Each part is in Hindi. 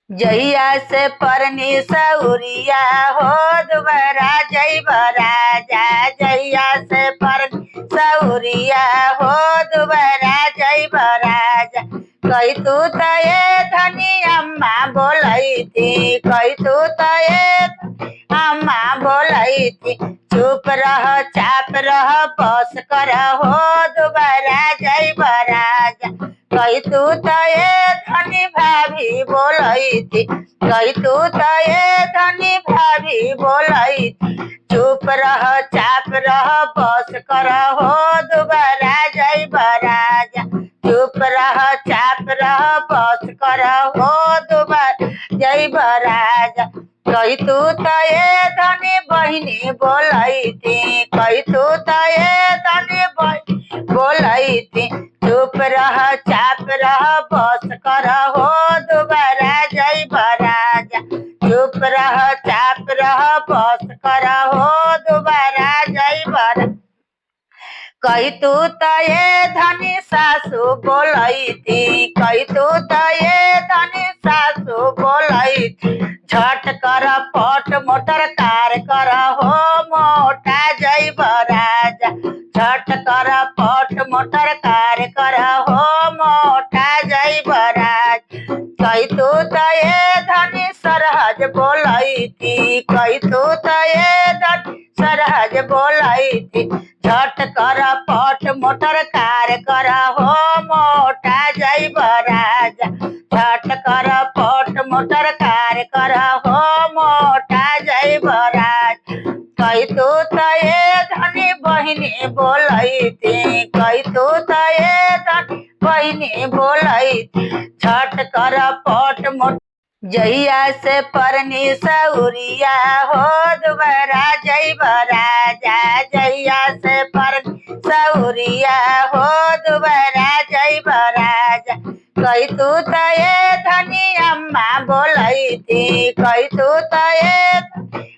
जहिया से परनी सउरिया हो दुबरा जैब राजा। जहिया से परनी सउरिया हो दुबरा जैब राजा। कही तू तो ये धनी अम्मा बोलई थी, कही तू तो ये अम्मा बोलई थी। चुप रह चाप रह बस कर हो दुबरा जैब राजा। कही तू तो ये धनी भाभी बोलई थी, कही तू तो ये धनी भाभी बोलई थी। चुप रह चाप रह बस कर हो दुबरा जैब राजा। चुप रह चाप रह बस कर हो दुबरा जैब राजा। कही तू तो ये धनी बहिनी बोलई थी, कही तू तो ये धनी बहिनी बोलई थी। चुप रह चाप रह बस कर हो दुबरा जैब राजा। चुप रह चाप रह बस कर हो दुबरा जैब राजा। कही तू तो ये धनी सासू बोलई थी, कही तू तो ये धनी सासू बोलई थी। झट कर पट मोटर कार कर हो मोटा जैब राजा। झट कर पट मोटर कार कर हो मोटा जैब राजा। कही तू तो ये धनी सरहज बोलई थी, कही तू तो ये धनी सरहज बोलई थी। झट कर पट मोटर कार कर हो मोटा जैब राजा। झट कर पट मोटर कार कर हो मोटा जैब राजा। कही तू तो ये धनी बहिनी बोलई थी, कही तू तो ये धनी बहिनी बोलई थी। झट कर पट मोटर जहिया से परनी सउरिया हो दुबरा जैब राजा। जहिया से परनी सउरिया हो दुबरा जैब राजा। कही तू तो ये धनी अम्मा बोलई थी, कही तू तो ये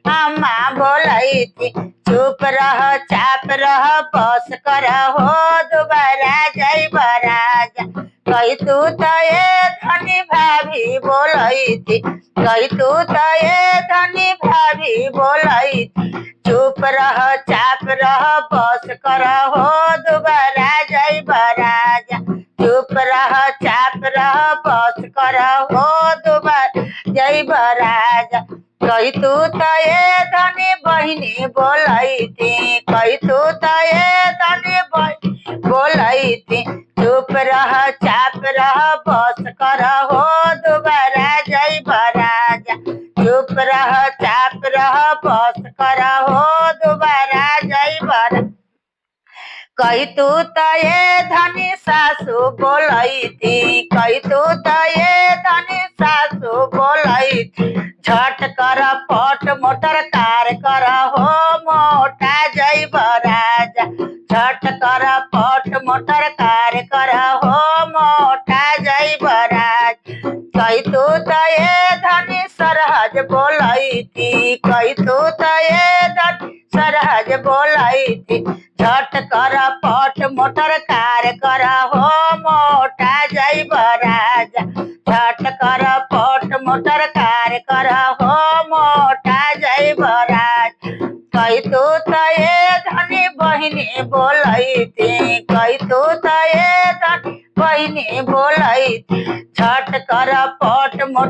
अम्मा बोलई थी। चुप रह चाप रह बस कर हो दुबरा जैब राजा। कही तू तो ये धनी भाभी बोलई थी, कही तू तो ये धनी भाभी बोलई थी। चुप रह चाप रह बस कर हो दुबरा जैब राजा। चुप रह चाप रह बस कर हो दुबरा जैब राजा। कही तू तो ये धनी बहिनी बोलई थी, कही तू तो ये धनी बहिनी बोलई थी। चुप रह चाप रह बस कर हो दुबरा जैब राजा। चुप रह चाप रह बस कर हो दुबरा जैब राजा। कही तू तो ये धनी सासू बोलई थी, कही तू तो ये धनी सासू बोलई थी। झट कर पट मोटर कार कर हो मोटा जैब राजा। झट कर पट मोटर कार कर हो मोटा जैब राजा। कही तू तो ये धनी सरहज बोलई थी, कही तू तो ये धनी सरहज बोलई थी। झट कर पट मोटर कार कर हो मोटा जैब राजा। झट कर पट मोटर कार कर हो मोटा जैब राजा। कही तू तो ये धनी बहिनी बोलई थी, कही तू तो ये धनी बहिनी बोलई थी। झट कर पट मोटर